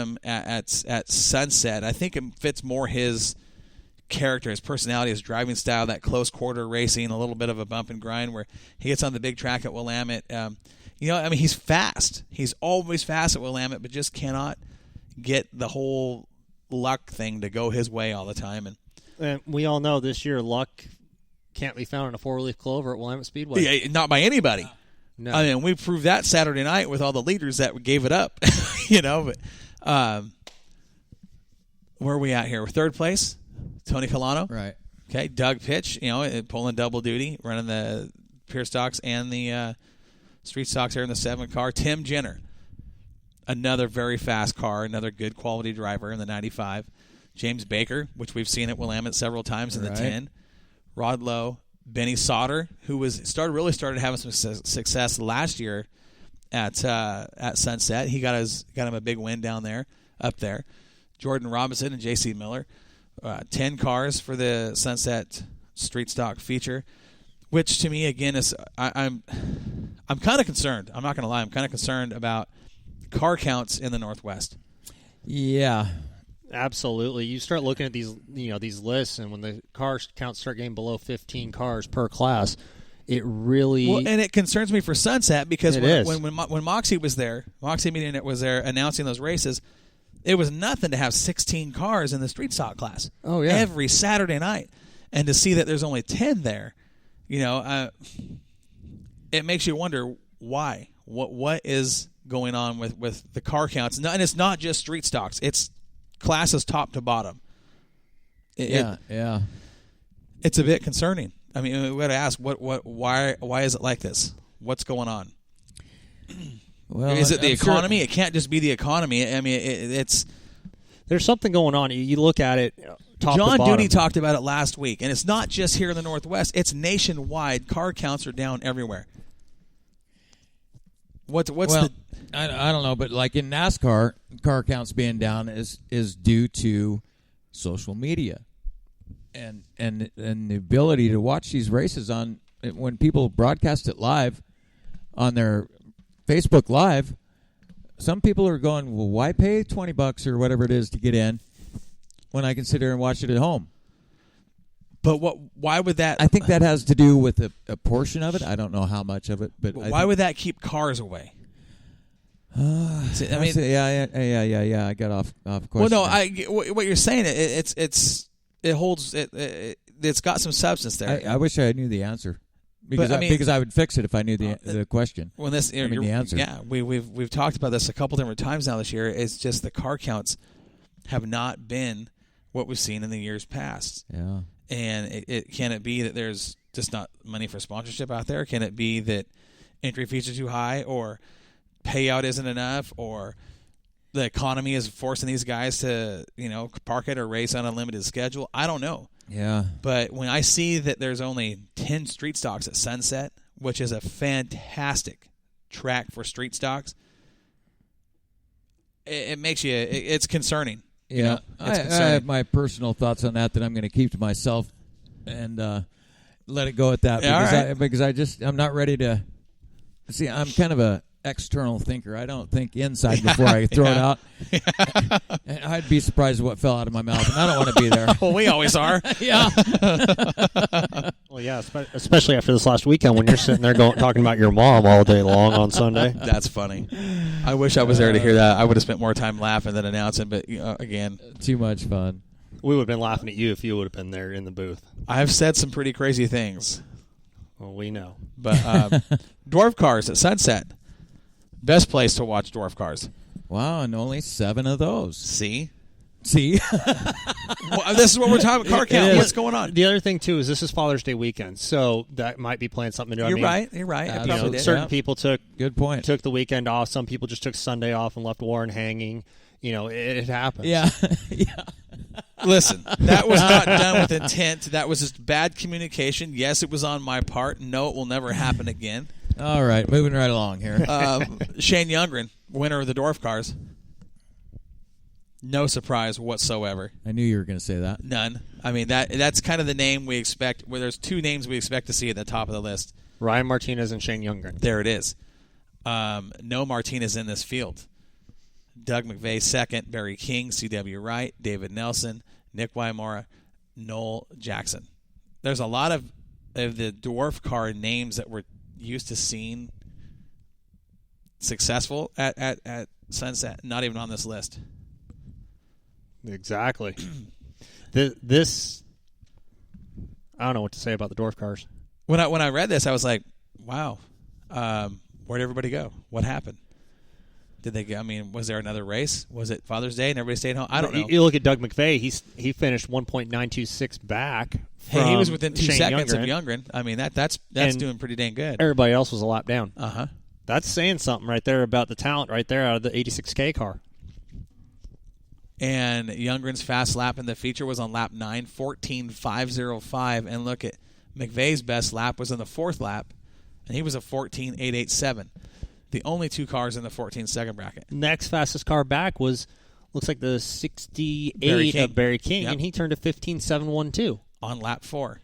him at Sunset. I think it fits more his character, his personality, his driving style, that close quarter racing, a little bit of a bump and grind where he gets on the big track at Willamette. He's fast. He's always fast at Willamette, but just cannot get the whole luck thing to go his way all the time. And we all know this year luck can't be found in a four-leaf clover at Willamette Speedway. Yeah, not by anybody. No. I mean, we proved that Saturday night with all the leaders that gave it up. But where are we at here? We're third place. Tony Colano. Right. Okay, Doug Pitch, pulling double duty, running the pure stocks and the street stocks here in the 7 car. Tim Jenner, another very fast car, another good quality driver in the 95. James Baker, which we've seen at Willamette several times in the 10. Rod Lowe, Benny Sauter, who really started having some success last year at Sunset. He got him a big win up there. Jordan Robinson and J.C. Miller, 10 cars for the Sunset Street Stock feature, which to me again is I'm kind of concerned. I'm not going to lie. I'm kind of concerned about car counts in the Northwest. Yeah. Absolutely. You start looking at these lists, and when the car counts start getting below 15 cars per class, it really and it concerns me for Sunset because when Moxie was there, Moxie Media was there announcing those races, it was nothing to have 16 cars in the street stock class. Oh yeah, every Saturday night, and to see that there's only 10 there, it makes you wonder why. What is going on with the car counts? And it's not just street stocks; it's classes top to bottom. Yeah. It's a bit concerning. I mean, we got to ask why is it like this? What's going on? Well, is it the economy? Sure. It can't just be the economy. I mean, it's there's something going on. You look at it. Top John to bottom. Dooney talked about it last week, and it's not just here in the Northwest. It's nationwide. Car counts are down everywhere. I don't know, but like in NASCAR, car counts being down is due to social media, and the ability to watch these races on when people broadcast it live on their Facebook Live. Some people are going, well, why pay $20 or whatever it is to get in when I can sit here and watch it at home? But why would that? I think that has to do with a portion of it. I don't know how much of it, but why would that keep cars away? I got off question. Well, no, what you're saying it's got some substance there. I wish I knew the answer because I would fix it if I knew the question. Well, the answer. Yeah, we've talked about this a couple different times now this year. It's just the car counts have not been what we've seen in the years past. Yeah. And can it be that there's just not money for sponsorship out there? Can it be that entry fees are too high, or payout isn't enough, or the economy is forcing these guys to park it or race on a limited schedule? I don't know. Yeah. But when I see that there's only 10 street stocks at Sunset, which is a fantastic track for street stocks, it makes you. It's concerning. Yeah, I have my personal thoughts on that I'm going to keep to myself and let it go at that because I'm not ready to see. I'm kind of a external thinker. I don't think inside before I throw it out. I'd be surprised at what fell out of my mouth, and I don't want to be there. Well, we always are. Yeah. Well, yeah, especially after this last weekend when you're sitting there talking about your mom all day long on Sunday. That's funny. I wish I was there to hear that. I would have spent more time laughing than announcing, but again. Too much fun. We would have been laughing at you if you would have been there in the booth. I've said some pretty crazy things. Well, we know. But dwarf cars at Sunset. Best place to watch dwarf cars. Wow, and only 7 of those. See? Well, this is what we're talking about, car count. What's going on? The other thing, too, is this is Father's Day weekend, so that might be playing something to do. You're right. Certain people took the weekend off. Some people just took Sunday off and left Warren hanging. It happens. Yeah. Listen, that was not done with intent. That was just bad communication. Yes, it was on my part. No, it will never happen again. All right, moving right along here. Shane Youngren, winner of the dwarf cars. No surprise whatsoever. I knew you were going to say that. None. I mean, that's kind of the name we expect. Where there's 2 names we expect to see at the top of the list. Ryan Martinez and Shane Youngren. There it is. No Martinez in this field. Doug McVeigh second, Barry King, C.W. Wright, David Nelson, Nick Wymora, Noel Jackson. There's a lot of the dwarf car names that we're used to seeing successful at Sunset, not even on this list. Exactly. This, I don't know what to say about the dwarf cars. When I read this, I was like, wow, where'd everybody go? What happened? Did they go? I mean, was there another race? Was it Father's Day and everybody stayed home? I don't know. You look at Doug McVeigh. He finished 1.926 back. Hey, he was within 2 Shane seconds Youngren. of Youngren. I mean, that's doing pretty dang good. Everybody else was a lap down. Uh-huh. That's saying something right there about the talent right there out of the 86K car. And Youngren's fast lap in the feature was on lap 9, 14.505. And look at McVeigh's best lap was in the 4th lap, and he was a 14.887. The only 2 cars in the 14-second bracket. Next fastest car back looks like the 68 of Barry King, Yep. and he turned a 15.712 on lap 4.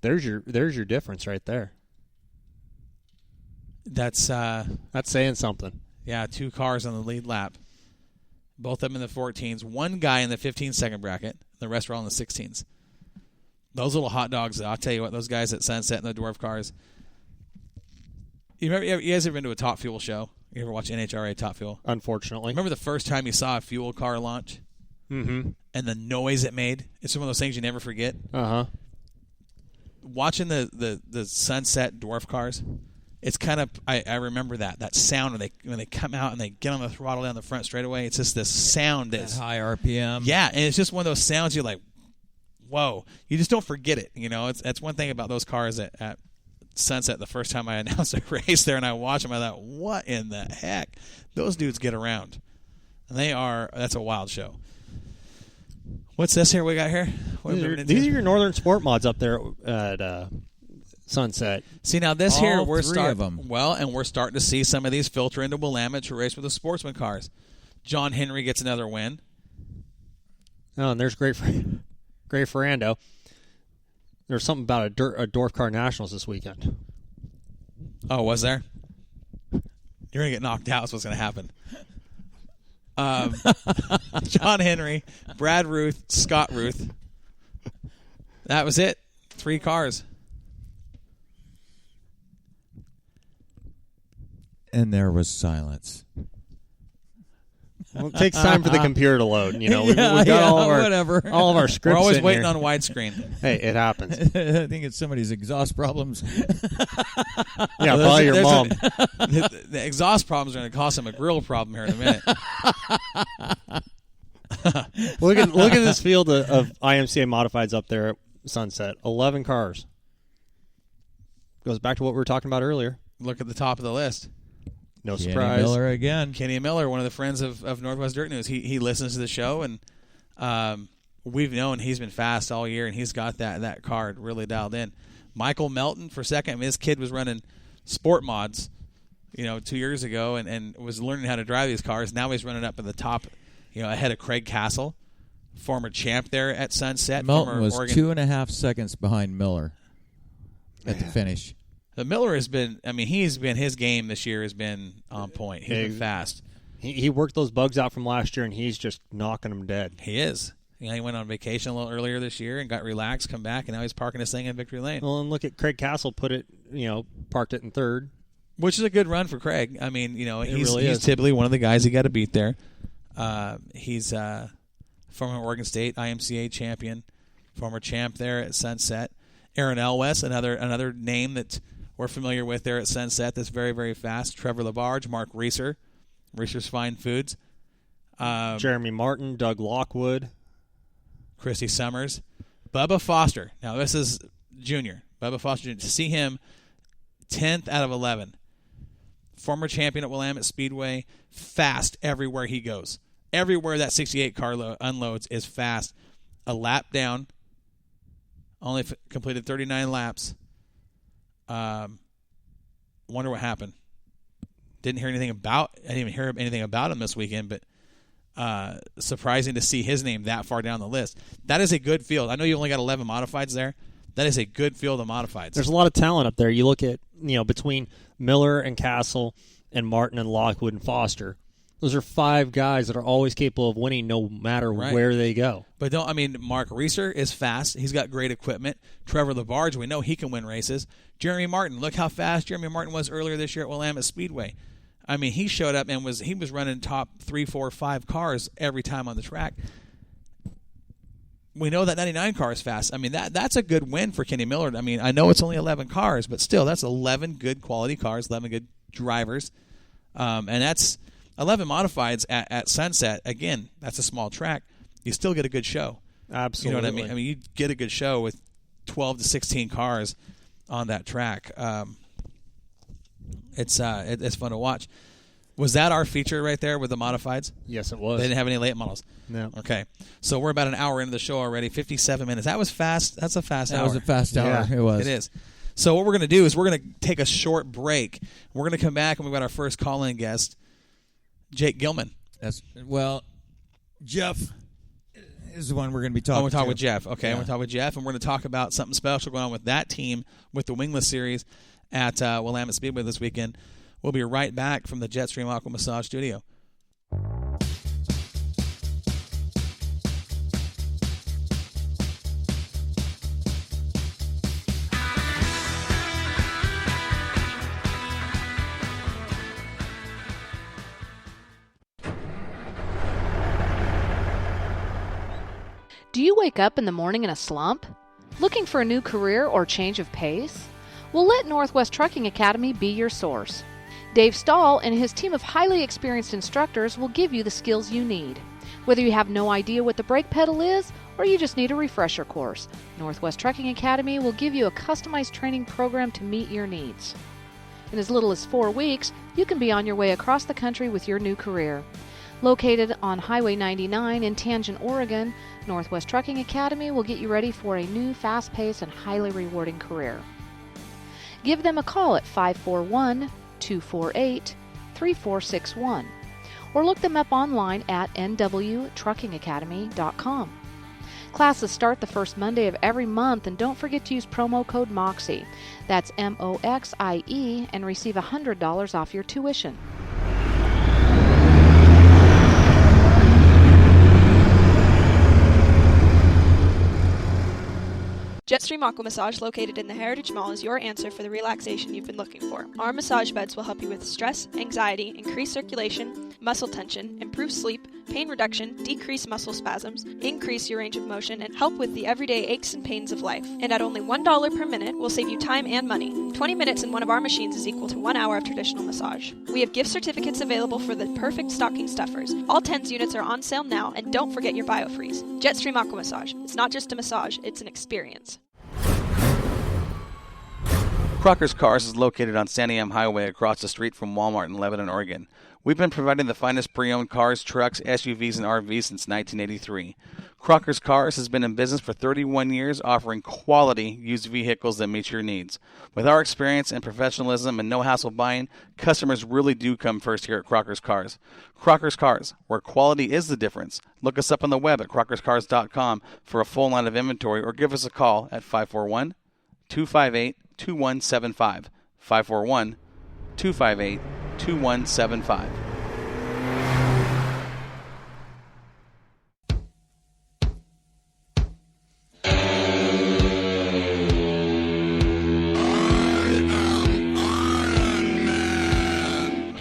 There's your difference right there. That's saying something. yeah, 2 cars on the lead lap. Both of them in the 14s. One guy in the 15-second bracket. The rest were all in the 16s. Those little hot dogs, I'll tell you what, those guys at Sunset in the dwarf cars. You guys ever been to a Top Fuel show? You ever watch NHRA Top Fuel? Unfortunately. Remember the first time you saw a fuel car launch? Mm-hmm. And the noise it made? It's one of those things you never forget. Uh-huh. Watching the Sunset dwarf cars, it's kind of, I remember that sound when they come out and they get on the throttle down the front straightaway. It's just this sound that's high RPM. Yeah, and it's just one of those sounds you're like, whoa. You just don't forget it. You know, that's one thing about those cars at Sunset. The first time I announced a race there and I watched them, I thought, what in the heck? Those dudes get around. And that's a wild show. What's this here we got here? What These are your Northern Sport mods up there at Sunset. See, now this All here, we're 3 of them. Well, and we're starting to see some of these filter into Willamette to race with the sportsman cars. John Henry gets another win. Oh, and there's Great Ferrando. There's something about a dwarf car nationals this weekend. Oh, was there? You're going to get knocked out is what's going to happen. John Henry, Brad Ruth, Scott Ruth. That was it. 3 cars. And there was silence. Well, it takes time for the computer to load. You know, we've Yeah, got all of our scripts. We're always in waiting here. on widescreen. Hey, it happens. I think it's somebody's exhaust problems. Yeah, probably your mom. The exhaust problems are going to cause him a grill problem here in a minute. Look at this field of IMCA modifieds up there at Sunset. 11 cars. Goes back to what we were talking about earlier. Look at the top of the list. No Kenny surprise. Miller again. Kenny Miller, one of the friends of Northwest Dirt News. He listens to the show, and we've known he's been fast all year, and he's got that card really dialed in. Michael Melton for second. I mean, this kid was running sport mods, 2 years ago, and was learning how to drive these cars. Now he's running up at the top, ahead of Craig Castle, former champ there at Sunset. Melton was Oregon. 2.5 seconds behind Miller at the finish. The Miller has been. I mean, his game this year has been on point. He's been fast. He worked those bugs out from last year, and he's just knocking them dead. He is. He went on vacation a little earlier this year and got relaxed, come back, and now he's parking his thing in Victory Lane. Well, and look at Craig Castle parked it in third. Which is a good run for Craig. I mean, he's is. typically one of the guys you got to beat there. He's former Oregon State IMCA champion, former champ there at Sunset. Aaron Elwes, another name that we're familiar with there at Sunset that's very, very fast. Trevor Labarge, Mark Reeser, Reeser's Fine Foods. Jeremy Martin, Doug Lockwood. Christy Summers. Bubba Foster. Now, this is junior. Bubba Foster Jr. To see him 10th out of 11. Former champion at Willamette Speedway. Fast everywhere he goes. Everywhere that 68 car unloads is fast. A lap down. Only completed 39 laps. Wonder what happened. I didn't even hear anything about him this weekend, but surprising to see his name that far down the list. That is a good field. I know you only got 11 modifieds there. That is a good field of modifieds. There's a lot of talent up there. You look at, between Miller and Castle and Martin and Lockwood and Foster, Those are 5 guys that are always capable of winning no matter where they go. But Mark Reeser is fast. He's got great equipment. Trevor LaBarge, we know he can win races. Jeremy Martin, look how fast Jeremy Martin was earlier this year at Willamette Speedway. I mean, he showed up and he was running top 3, 4, 5 cars every time on the track. We know that 99 car is fast. I mean, that's a good win for Kenny Miller. I mean, I know it's only 11 cars, but still, that's 11 good quality cars, 11 good drivers. And that's 11 modifieds at Sunset. Again, that's a small track. You still get a good show. Absolutely. You know what I mean? I mean, you get a good show with 12 to 16 cars on that track. It's fun to watch. Was that our feature right there with the modifieds? Yes, it was. They didn't have any late models. No. Okay. So we're about an hour into the show already, 57 minutes. That was fast. That's a fast hour. That was a fast hour. Yeah. It was. It is. So what we're going to do is we're going to take a short break. We're going to come back, and we've got our first call-in guest, Jake Gilman. Jeff is the one we're going to be talking to. We're talking with Jeff. Okay, Yeah. we're talking with Jeff, and we're going to talk about something special going on with that team with the Wingless Series at Willamette Speedway this weekend. We'll be right back from the Jetstream Aqua Massage Studio. Do you wake up in the morning in a slump? Looking for a new career or change of pace? Well, let Northwest Trucking Academy be your source. Dave Stahl and his team of highly experienced instructors will give you the skills you need. Whether you have no idea what the brake pedal is or you just need a refresher course, Northwest Trucking Academy will give you a customized training program to meet your needs. In as little as 4 weeks, you can be on your way across the country with your new career. Located on Highway 99 in Tangent, Oregon, Northwest Trucking Academy will get you ready for a new, fast-paced, and highly rewarding career. Give them a call at 541-248-3461 or look them up online at nwtruckingacademy.com. Classes start the first Monday of every month, and don't forget to use promo code MOXIE. That's MOXIE, and receive $100 off your tuition. Jetstream Aqua Massage, located in the Heritage Mall, is your answer for the relaxation you've been looking for. Our massage beds will help you with stress, anxiety, increase circulation, muscle tension, improve sleep, pain reduction, decrease muscle spasms, increase your range of motion, and help with the everyday aches and pains of life. And at only $1 per minute, will save you time and money. 20 minutes in one of our machines is equal to 1 hour of traditional massage. We have gift certificates available for the perfect stocking stuffers. All TENS units are on sale now, and don't forget your BioFreeze. Jetstream Aqua Massage. It's not just a massage, it's an experience. Crocker's Cars is located on Santiam Highway across the street from Walmart in Lebanon, Oregon. We've been providing the finest pre-owned cars, trucks, SUVs, and RVs since 1983. Crocker's Cars has been in business for 31 years, offering quality used vehicles that meet your needs. With our experience and professionalism and no-hassle buying, customers really do come first here at Crocker's Cars. Crocker's Cars, where quality is the difference. Look us up on the web at crockerscars.com for a full line of inventory, or give us a call at 541-258-2175. 541-258-2175.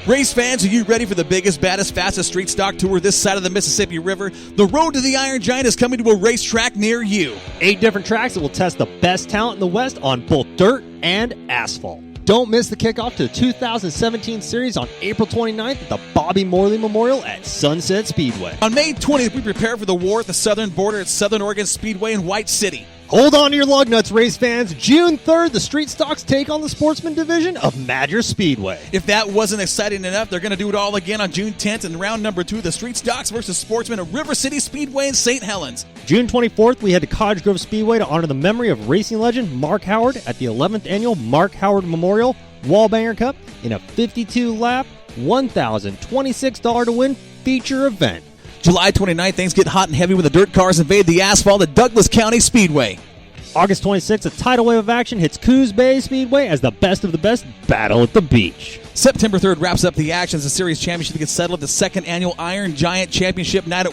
Race fans, are you ready for the biggest, baddest, fastest street stock tour this side of the Mississippi River? The Road to the Iron Giant is coming to a racetrack near you. 8 different tracks that will test the best talent in the West on both dirt and asphalt. Don't miss the kickoff to the 2017 series on April 29th at the Bobby Morley Memorial at Sunset Speedway. On May 20th, we prepare for the war at the southern border at Southern Oregon Speedway in White City. Hold on to your lug nuts, race fans. June 3rd, the Street Stocks take on the Sportsman Division of Madras Speedway. If that wasn't exciting enough, they're going to do it all again on June 10th in round number 2, the Street Stocks versus Sportsman at River City Speedway in St. Helens. June 24th, we head to Cottage Grove Speedway to honor the memory of racing legend Mark Howard at the 11th Annual Mark Howard Memorial Wallbanger Cup in a 52-lap, $1,026 to win feature event. July 29th, things get hot and heavy when the dirt cars invade the asphalt at Douglas County Speedway. August 26th, a tidal wave of action hits Coos Bay Speedway as the best of the best battle at the beach. September 3rd wraps up the action as the series championship gets settled at the second annual Iron Giant Championship night at